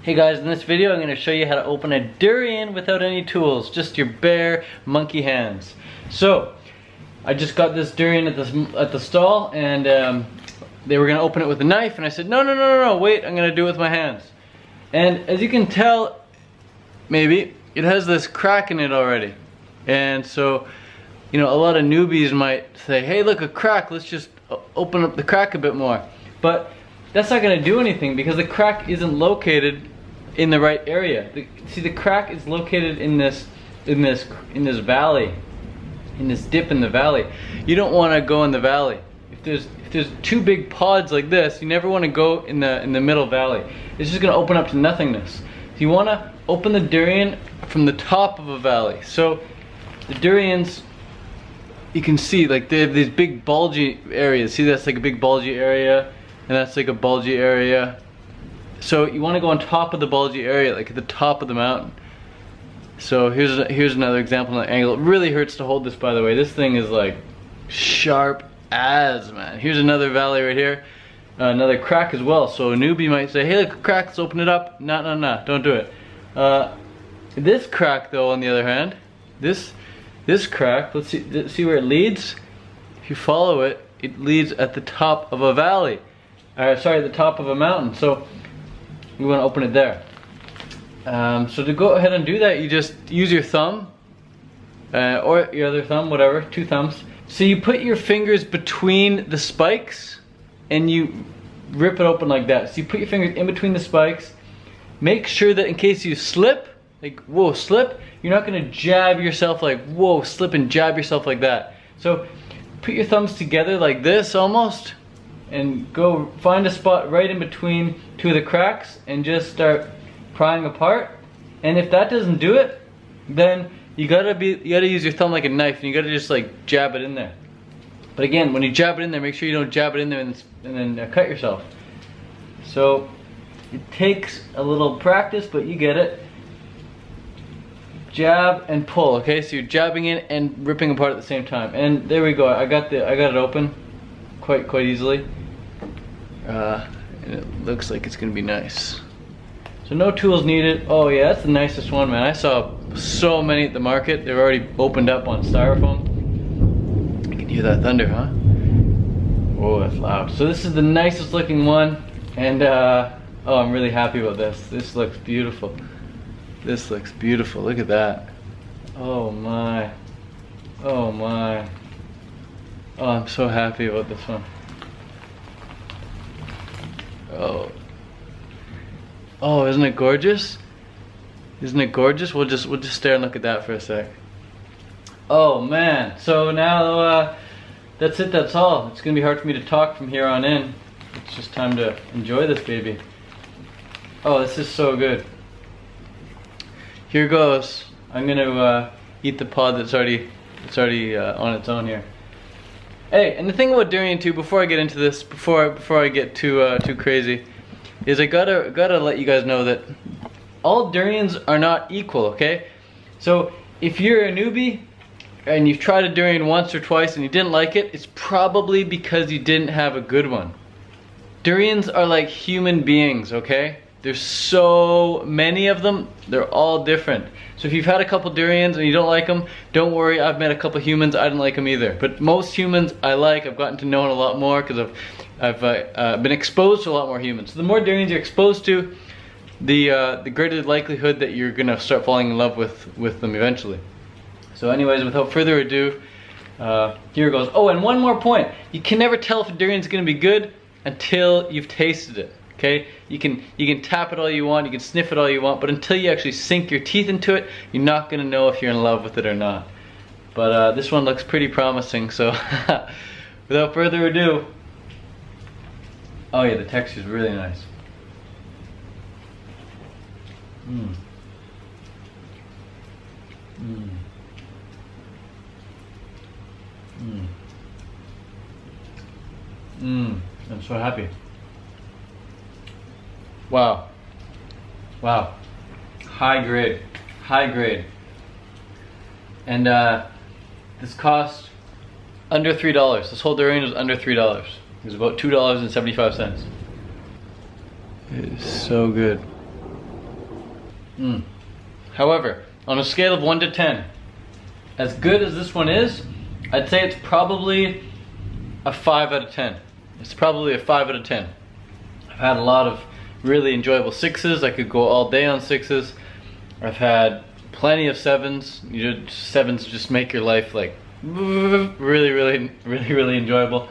Hey guys, in this video I'm going to show you how to open a durian without any tools, just your bare monkey hands. So, I just got this durian at the stall and they were going to open it with a knife and I said, no, wait, I'm going to do it with my hands. And as you can tell, maybe, it has this crack in it already. And so, you know, a lot of newbies might say, hey look, a crack, let's just open up the crack a bit more. But that's not going to do anything because the crack isn't located in the right area. See, the crack is located in this valley, in this dip in the valley. You don't want to go in the valley. If there's two big pods like this, you never want to go in the middle valley. It's just going to open up to nothingness. So you want to open the durian from the top of a valley. So the durians, you can see, like, they have these big bulgy areas. See, that's like a big bulgy area, and that's like a bulgy area. So you want to go on top of the bulgy area, like at the top of the mountain. So here's another example of an angle. It really hurts to hold this, by the way. This thing is like sharp as, man. Here's another valley right here. Another crack as well. So a newbie might say, hey look, a crack, let's open it up. No, don't do it. This crack though, on the other hand, this crack, let's see where it leads. If you follow it, it leads at the top of a valley. Sorry, at the top of a mountain. So you want to open it there. So to go ahead and do that, you just use your thumb, or your other thumb, whatever, two thumbs. So you put your fingers between the spikes and you rip it open like that. So you put your fingers in between the spikes. Make sure that in case you slip, like whoa, slip, you're not gonna jab yourself like whoa, slip and jab yourself like that. So put your thumbs together like this almost, and go find a spot right in between two of the cracks and just start prying apart. And if that doesn't do it, then you gotta use your thumb like a knife and you gotta just like jab it in there. But again, when you jab it in there, make sure you don't jab it in there and then cut yourself. So it takes a little practice, but you get it. Jab and pull, okay? So you're jabbing in and ripping apart at the same time. And there we go. I got it open quite easily. And it looks like it's gonna be nice. So no tools needed. Oh yeah, that's the nicest one, man. I saw so many at the market. They're already opened up on styrofoam. You can hear that thunder, huh? Whoa, that's loud. So this is the nicest looking one, and oh, I'm really happy about this. This looks beautiful. This looks beautiful. Look at that. Oh my. Oh my. Oh, I'm so happy about this one. Oh, isn't it gorgeous? Isn't it gorgeous? We'll just stare and look at that for a sec. Oh man, so now that's it, that's all. It's gonna be hard for me to talk from here on in. It's just time to enjoy this baby. Oh, this is so good. Here goes. I'm gonna eat the pod that's already on its own here. Hey, and the thing about durian too, before I get into this, before I get too crazy, is I gotta let you guys know that all durians are not equal, okay? So if you're a newbie and you've tried a durian once or twice and you didn't like it, it's probably because you didn't have a good one. Durians are like human beings, okay? There's so many of them, they're all different. So if you've had a couple durians and you don't like them, don't worry, I've met a couple humans, I didn't like them either. But most humans I like. I've gotten to know it a lot more because I've been exposed to a lot more humans. So the more durians you're exposed to, the greater the likelihood that you're gonna start falling in love with them eventually. So anyways, without further ado, here goes. Oh, and one more point. You can never tell if a durian's gonna be good until you've tasted it. Okay, you can tap it all you want, you can sniff it all you want, but until you actually sink your teeth into it, you're not gonna know if you're in love with it or not. But this one looks pretty promising, so without further ado, oh yeah, the texture's really nice. Mmm. Mmm. Mmm. Mmm. I'm so happy. Wow. Wow. High grade. High grade. And this cost under $3. This whole durian was under $3. It was about $2.75. It is so good. However, on a scale of 1 to 10, as good as this one is, I'd say it's probably a 5 out of 10. It's probably a 5 out of 10. I've had a lot of really enjoyable 6s. I could go all day on 6s. I've had plenty of 7s. 7s just make your life like really enjoyable.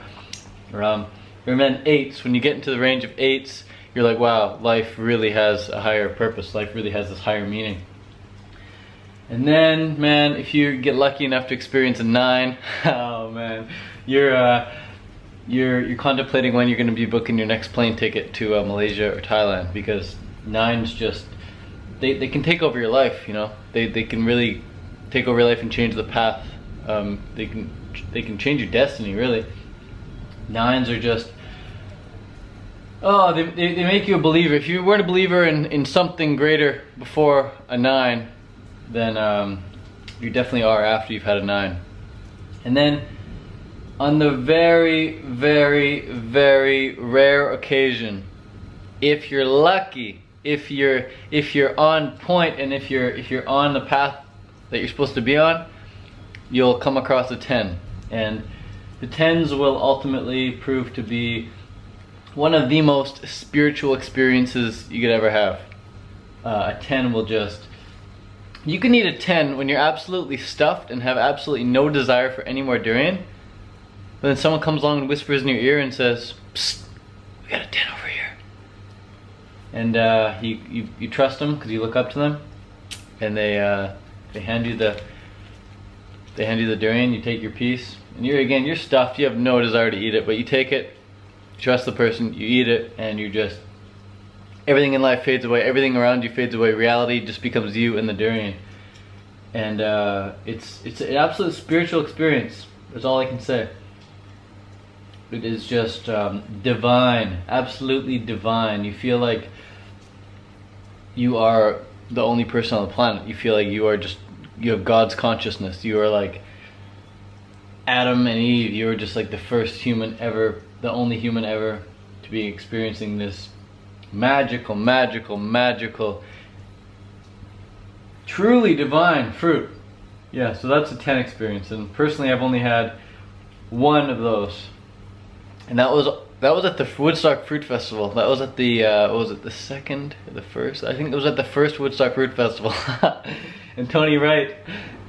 And then 8s, when you get into the range of 8s, you're like, wow, life really has a higher purpose. Life really has this higher meaning. And then, man, if you get lucky enough to experience a 9, oh man, you're contemplating when you're going to be booking your next plane ticket to Malaysia or Thailand, because 9s just, they can take over your life, you know. They can really take over your life and change the path. They can change your destiny, really. 9s are just, oh, they make you a believer. If you weren't a believer in something greater before a 9, then you definitely are after you've had a 9. And then on the very rare occasion, if you're lucky, if you're on point, and if you're on the path that you're supposed to be on, you'll come across a 10. And the 10s will ultimately prove to be one of the most spiritual experiences you could ever have. A 10 will just, you can eat a 10 when you're absolutely stuffed and have absolutely no desire for any more durian. But then someone comes along and whispers in your ear and says, "Psst, we got a 10 over here." And you trust them because you look up to them, and they hand you the durian. You take your piece, and you're stuffed. You have no desire to eat it, but you take it, trust the person, you eat it, and you just, everything in life fades away. Everything around you fades away. Reality just becomes you and the durian. And it's an absolute spiritual experience. That's all I can say. It is just divine, absolutely divine. You feel like you are the only person on the planet. You feel like you have God's consciousness. You are like Adam and Eve. You are just like the first human ever, the only human ever to be experiencing this magical, truly divine fruit. Yeah, so that's a 10 experience. And personally, I've only had one of those. And that was at the Woodstock Fruit Festival. That was at the, was it the second or the first? I think it was at the first Woodstock Fruit Festival. And Tony Wright,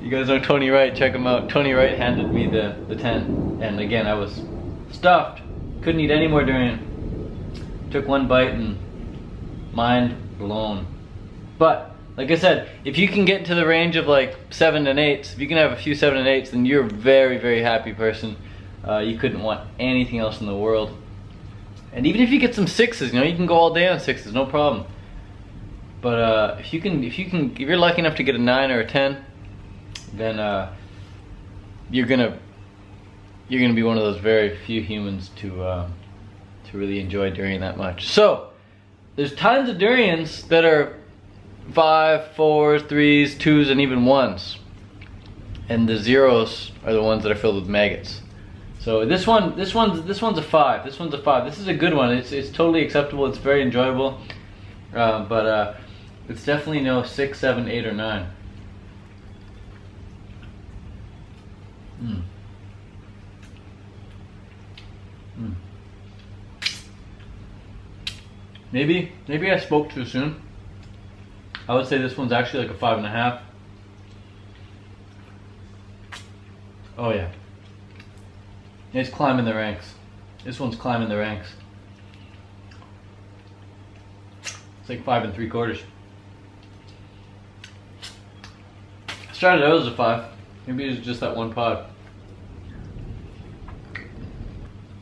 you guys know Tony Wright, check him out. Tony Wright handed me the 10. And again, I was stuffed. Couldn't eat any more durian. Took one bite and mind blown. But, like I said, if you can get into the range of like 7 and 8s, if you can have a few 7 and 8s, then you're a very happy person. You couldn't want anything else in the world. And even if you get some 6s, you know, you can go all day on 6s, no problem. But if you're lucky enough to get a 9 or a 10, then you're gonna be one of those very few humans to really enjoy durian that much. So there's tons of durians that are 5, 4s, 3s, 2s, and even 1s. And the 0s are the ones that are filled with maggots. So this one's a 5. This one's a 5. This is a good one. It's totally acceptable. It's very enjoyable. But it's definitely no 6, 7, 8, or 9. Maybe I spoke too soon. I would say this one's actually like a 5.5. Oh yeah. It's climbing the ranks. This one's climbing the ranks. It's like 5 3/4. I started out as a 5. Maybe it's just that one pod.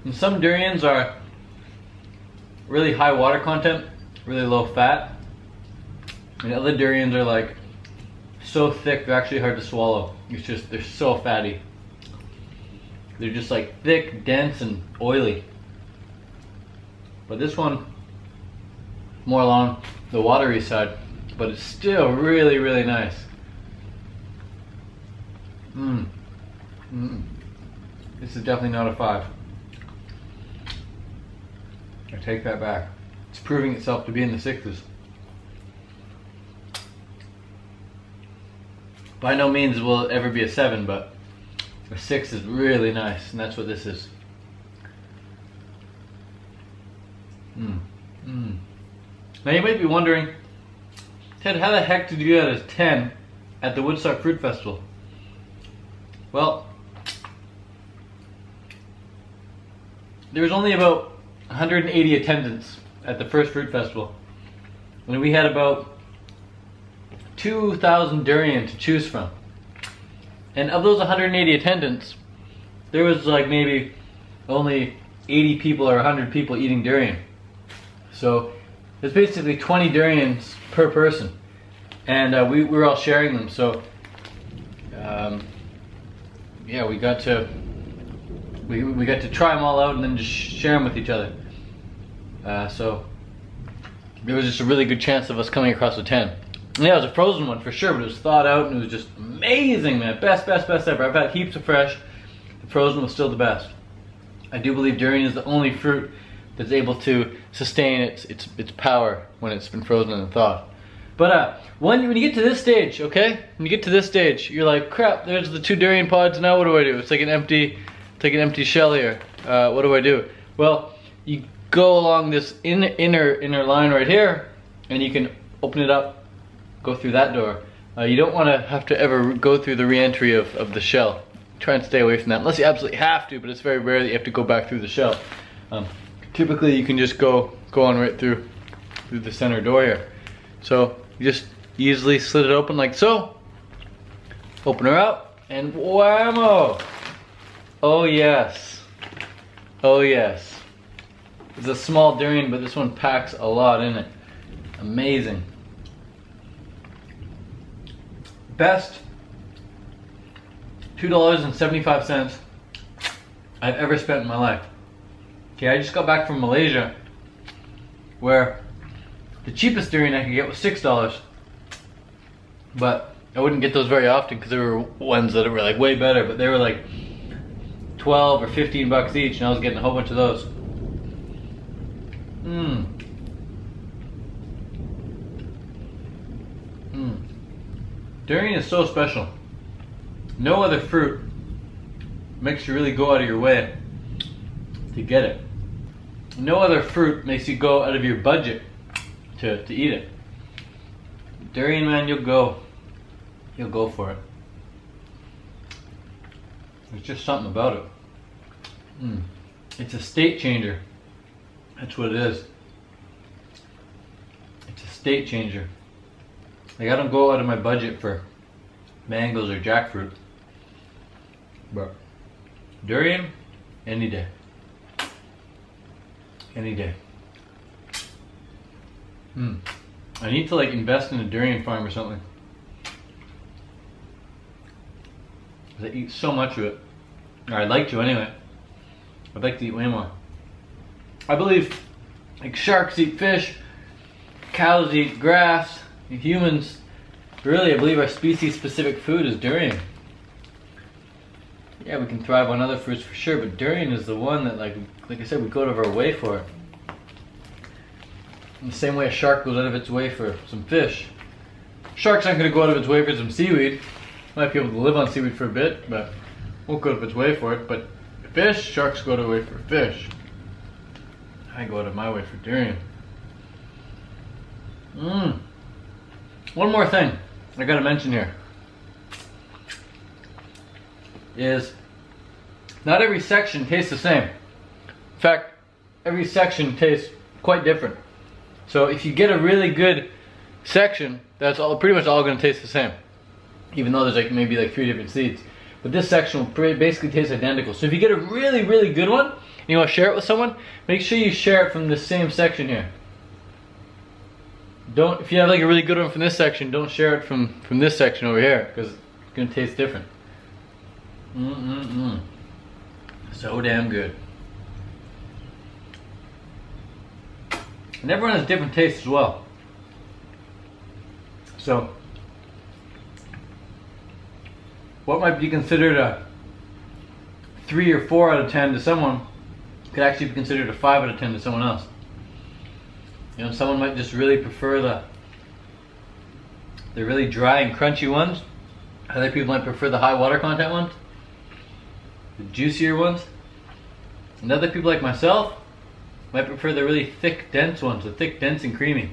And some durians are really high water content, really low fat. And other durians are like so thick they're actually hard to swallow. It's just, they're so fatty. They're just like thick, dense, and oily. But this one, more along the watery side, but it's still really nice. This is definitely not a 5. I take that back. It's proving itself to be in the 6s. By no means will it ever be a 7, but a 6 is really nice, and that's what this is. Now you might be wondering, Ted, how the heck did you get a 10 at the Woodstock Fruit Festival? Well, there was only about 180 attendants at the first fruit festival, and we had about 2,000 durian to choose from. And of those 180 attendants, there was like maybe only 80 people or 100 people eating durian. So it's basically 20 durians per person, and we were all sharing them. So yeah, we got to try them all out and then just share them with each other. So there was just a really good chance of us coming across a 10. And yeah, it was a frozen one for sure, but it was thawed out and it was just amazing, man. Best ever. I've had heaps of fresh. The frozen was still the best. I do believe durian is the only fruit that's able to sustain its power when it's been frozen and thawed. But when you get to this stage, okay? When you get to this stage, you're like, crap, there's the 2 durian pods, now what do I do? It's like an empty shell here. What do I do? Well, you go along this inner line right here, and you can open it up, go through that door. You don't want to have to ever go through the re-entry of the shell. Try and stay away from that, unless you absolutely have to, but it's very rare that you have to go back through the shell. Typically you can just go on right through the center door here. So you just easily slit it open like so. Open her up and whammo! Oh yes. Oh yes. It's a small durian, but this one packs a lot in it. Amazing. Best $2.75 I've ever spent in my life. Okay, I just got back from Malaysia, where the cheapest durian I could get was $6, but I wouldn't get those very often because there were ones that were like way better, but they were like 12 or 15 bucks each, and I was getting a whole bunch of those. Durian is so special. No other fruit makes you really go out of your way to get it. No other fruit makes you go out of your budget to eat it. Durian, man, you'll go for it. There's just something about it. It's a state changer. That's what it is. It's a state changer. Like, I don't go out of my budget for mangoes or jackfruit, but durian, any day. Any day. I need to like invest in a durian farm or something. I eat so much of it. Or I'd like to anyway. I'd like to eat way more. I believe like sharks eat fish, cows eat grass, and humans, really I believe our species specific food is durian. Yeah, we can thrive on other fruits for sure, but durian is the one that like I said, we go out of our way for it. In the same way a shark goes out of its way for some fish. Sharks aren't going to go out of its way for some seaweed. Might be able to live on seaweed for a bit, but won't go out of its way for it. But fish, sharks go out of their way for fish. I go out of my way for durian. One more thing I gotta mention here is not every section tastes the same. In fact, every section tastes quite different. So if you get a really good section, that's all pretty much all going to taste the same, even though there's like maybe like 3 different seeds. But this section will basically taste identical. So if you get a really good one and you want to share it with someone, make sure you share it from the same section here. If you have like a really good one from this section, don't share it from this section over here, because it's going to taste different. So damn good. And everyone has different tastes as well. So what might be considered a 3 or 4 out of 10 to someone could actually be considered a 5 out of 10 to someone else. You know, someone might just really prefer the really dry and crunchy ones. Other people might prefer the high water content ones, the juicier ones. And other people like myself might prefer the really thick, dense ones, the thick, dense, and creamy.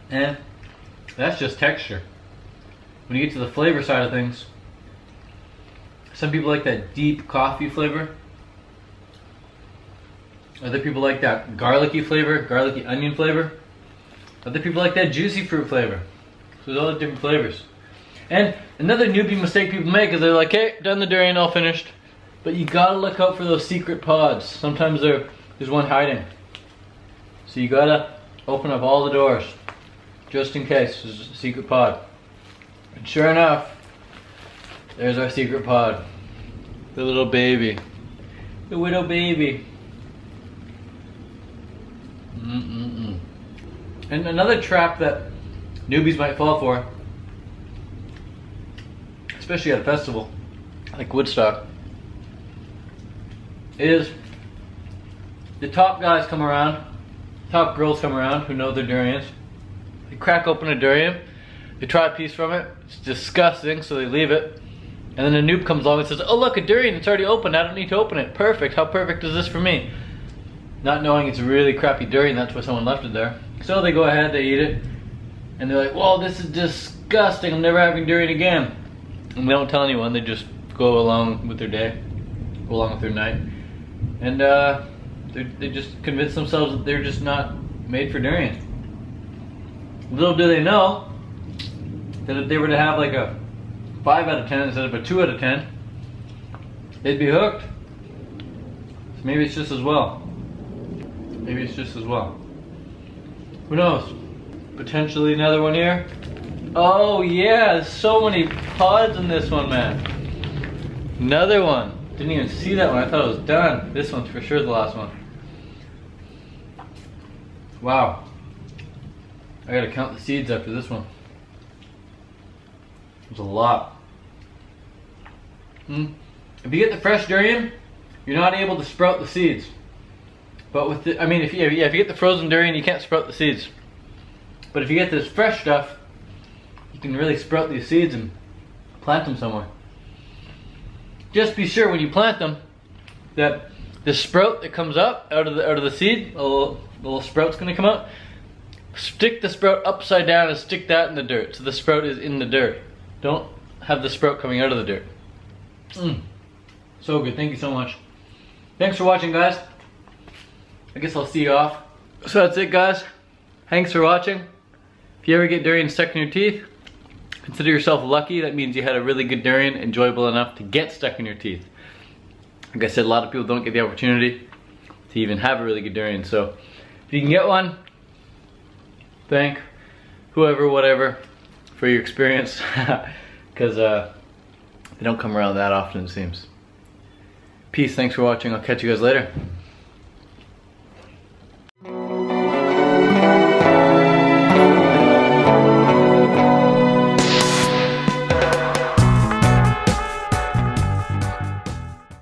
And that's just texture. When you get to the flavor side of things, some people like that deep coffee flavor. Other people like that garlicky flavor, garlicky onion flavor. Other people like that juicy fruit flavor. So there's all the different flavors. And another newbie mistake people make is they're like, hey, done the durian, all finished. But you gotta look out for those secret pods. Sometimes there's one hiding. So you gotta open up all the doors, just in case there's a secret pod. And sure enough, there's our secret pod. The little baby. The widow baby. And another trap that newbies might fall for, especially at a festival like Woodstock, is the top guys come around, top girls come around who know their durians. They crack open a durian, they try a piece from it, it's disgusting, so they leave it. And then a noob comes along and says, oh look, a durian, it's already open, I don't need to open it. Perfect, how perfect is this for me? Not knowing it's a really crappy durian, that's why someone left it there. So they go ahead, they eat it, and they're like, whoa, this is disgusting, I'm never having durian again. And they don't tell anyone, they just go along with their day, go along with their night. And they just convince themselves that they're just not made for durian. Little do they know that if they were to have like a 5 out of 10 instead of a 2 out of 10, they'd be hooked. So maybe it's just as well. Maybe it's just as well. Who knows? Potentially another one here. Oh yeah, there's so many pods in this one, man. Another one. Didn't even see that one, I thought it was done. This one's for sure the last one. Wow. I gotta count the seeds after this one. There's a lot. If you get the fresh durian, you're not able to sprout the seeds. But with the, I mean, if you get the frozen durian, you can't sprout the seeds. But if you get this fresh stuff, you can really sprout these seeds and plant them somewhere. Just be sure when you plant them that the sprout that comes up out of the seed, a little sprout's gonna come out. Stick the sprout upside down and stick that in the dirt, so the sprout is in the dirt. Don't have the sprout coming out of the dirt. So good, thank you so much. Thanks for watching, guys. I guess I'll see you off. So that's it, guys. Thanks for watching. If you ever get durian stuck in your teeth, consider yourself lucky. That means you had a really good durian, enjoyable enough to get stuck in your teeth. Like I said, a lot of people don't get the opportunity to even have a really good durian. So if you can get one, thank whoever, whatever, for your experience. Because they don't come around that often, it seems. Peace, thanks for watching. I'll catch you guys later.